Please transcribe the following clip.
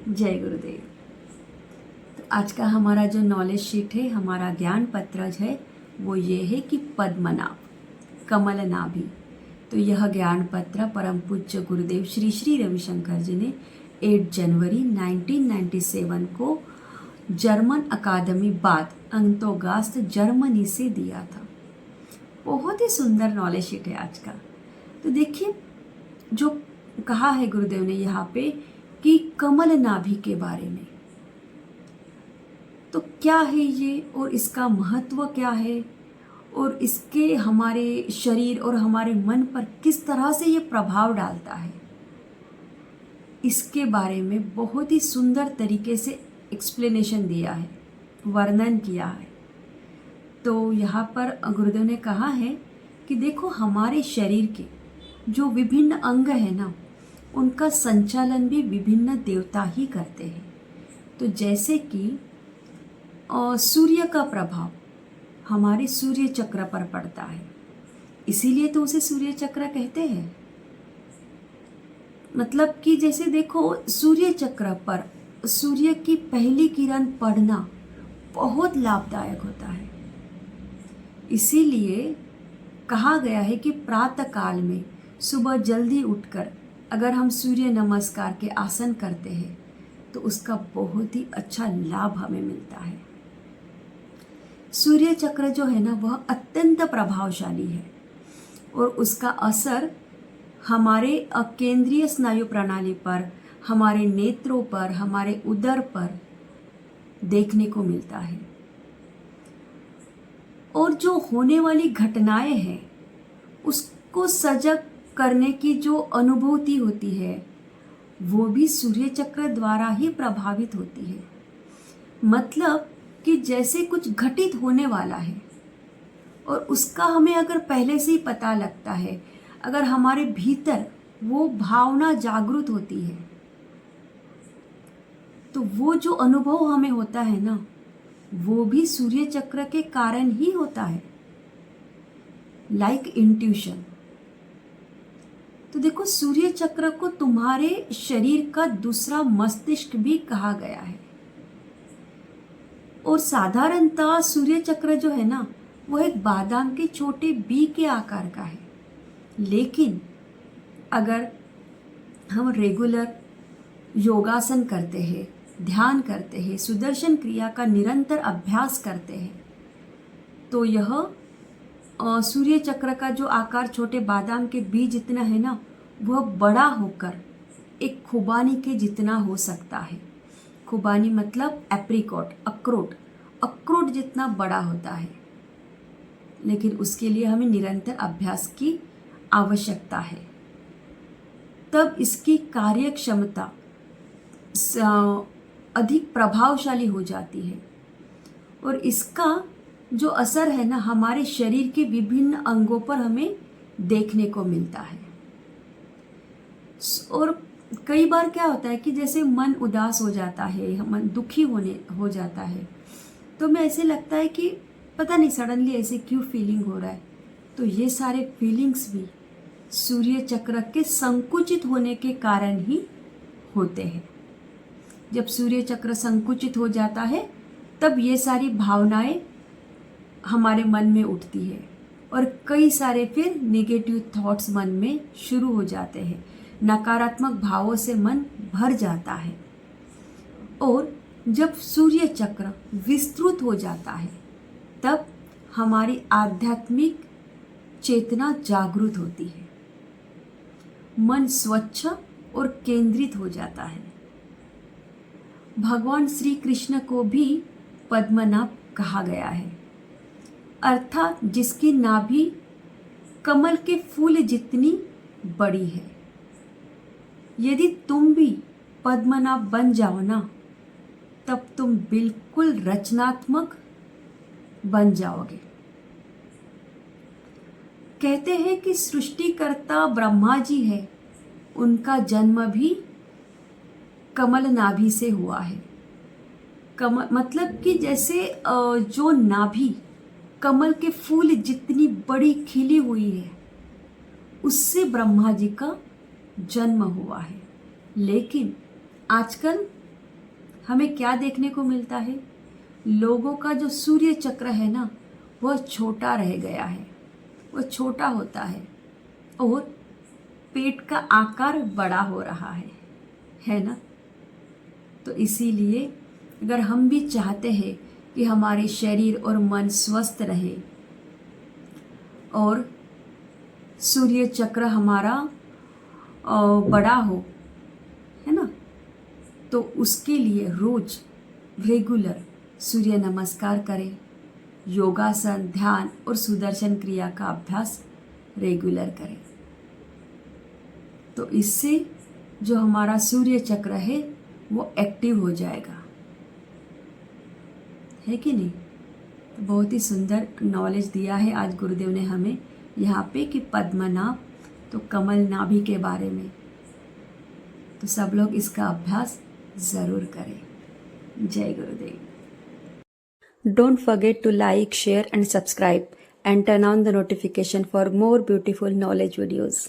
जय गुरुदेव। तो आज का हमारा जो नॉलेज शीट है, हमारा ज्ञान पत्रज है, वो ये है कि पद्मनाभ, कमल नाभि। तो यह ज्ञान पत्र परम पूज्य गुरुदेव श्री श्री रविशंकर जी ने 8 जनवरी 1997 को जर्मन अकादमी बाथ अंतोगास्त जर्मनी से दिया था। बहुत ही सुंदर नॉलेज शीट है आज का। तो देखिए, जो कहा है गुरुदेव ने यहाँ पे कि कमल नाभि के बारे में, तो क्या है ये और इसका महत्व क्या है और इसके हमारे शरीर और हमारे मन पर किस तरह से ये प्रभाव डालता है, इसके बारे में बहुत ही सुंदर तरीके से एक्सप्लेनेशन दिया है, वर्णन किया है। तो यहाँ पर गुरुदेव ने कहा है कि देखो, हमारे शरीर के जो विभिन्न अंग है ना, उनका संचालन भी विभिन्न देवता ही करते हैं। तो जैसे कि सूर्य का प्रभाव हमारे सूर्य चक्र पर पड़ता है, इसीलिए तो उसे सूर्य चक्र कहते हैं। मतलब कि जैसे देखो, सूर्य चक्र पर सूर्य की पहली किरण पड़ना बहुत लाभदायक होता है। इसीलिए कहा गया है कि प्रातः काल में सुबह जल्दी उठकर अगर हम सूर्य नमस्कार के आसन करते हैं तो उसका बहुत ही अच्छा लाभ हमें मिलता है। सूर्य चक्र जो है ना, वह अत्यंत प्रभावशाली है और उसका असर हमारे केंद्रीय स्नायु प्रणाली पर, हमारे नेत्रों पर, हमारे उदर पर देखने को मिलता है। और जो होने वाली घटनाएं हैं उसको सजग करने की जो अनुभूति होती है, वो भी सूर्य चक्र द्वारा ही प्रभावित होती है। मतलब कि जैसे कुछ घटित होने वाला है और उसका हमें अगर पहले से ही पता लगता है, अगर हमारे भीतर वो भावना जागृत होती है, तो वो जो अनुभव हमें होता है ना, वो भी सूर्य चक्र के कारण ही होता है, लाइक इंट्यूशन। तो देखो, सूर्य चक्र को तुम्हारे शरीर का दूसरा मस्तिष्क भी कहा गया है। और साधारणतः सूर्य चक्र जो है ना, वो एक बादाम के छोटे बी के आकार का है। लेकिन अगर हम रेगुलर योगासन करते हैं, ध्यान करते हैं, सुदर्शन क्रिया का निरंतर अभ्यास करते हैं, तो यह सूर्य चक्र का जो आकार छोटे बादाम के बीज जितना है ना, वह बड़ा होकर एक खुबानी के जितना हो सकता है। खुबानी मतलब एप्रिकॉट, अखरोट जितना बड़ा होता है। लेकिन उसके लिए हमें निरंतर अभ्यास की आवश्यकता है, तब इसकी कार्य क्षमता अधिक प्रभावशाली हो जाती है। और इसका जो असर है ना, हमारे शरीर के विभिन्न अंगों पर हमें देखने को मिलता है। और कई बार क्या होता है कि जैसे मन उदास हो जाता है, मन दुखी हो जाता है, तो मैं ऐसे लगता है कि पता नहीं सडनली ऐसे क्यों फीलिंग हो रहा है। तो ये सारे फीलिंग्स भी सूर्य चक्र के संकुचित होने के कारण ही होते हैं। जब सूर्य चक्र संकुचित हो जाता है, तब ये सारी भावनाएं हमारे मन में उठती है और कई सारे फिर नेगेटिव थॉट्स मन में शुरू हो जाते हैं। नकारात्मक भावों से मन भर जाता है। और जब सूर्य चक्र विस्तृत हो जाता है, तब हमारी आध्यात्मिक चेतना जागृत होती है, मन स्वच्छ और केंद्रित हो जाता है। भगवान श्री कृष्ण को भी पद्मनाभ कहा गया है, अर्थात जिसकी नाभि कमल के फूल जितनी बड़ी है। यदि तुम भी पद्मनाभ बन जाओ ना, तब तुम बिल्कुल रचनात्मक बन जाओगे। कहते हैं कि सृष्टिकर्ता ब्रह्मा जी है, उनका जन्म भी कमल नाभि से हुआ है। कमल मतलब कि जैसे जो नाभि कमल के फूल जितनी बड़ी खिली हुई है, उससे ब्रह्मा जी का जन्म हुआ है। लेकिन आजकल हमें क्या देखने को मिलता है? लोगों का जो सूर्य चक्र है ना, वह छोटा रह गया है, वह छोटा होता है और पेट का आकार बड़ा हो रहा है ना। तो इसीलिए अगर हम भी चाहते हैं कि हमारे शरीर और मन स्वस्थ रहे और सूर्य चक्र हमारा बड़ा हो, है ना, तो उसके लिए रोज रेगुलर सूर्य नमस्कार करें, योगासन, ध्यान और सुदर्शन क्रिया का अभ्यास रेगुलर करें। तो इससे जो हमारा सूर्य चक्र है वो एक्टिव हो जाएगा, है कि नहीं। तो बहुत ही सुंदर नॉलेज दिया है आज गुरुदेव ने हमें यहाँ पे कि पद्मनाभ तो कमल नाभि के बारे में। तो सब लोग इसका अभ्यास ज़रूर करें। जय गुरुदेव। Don't forget to like, share and subscribe and turn on the notification for more beautiful knowledge videos.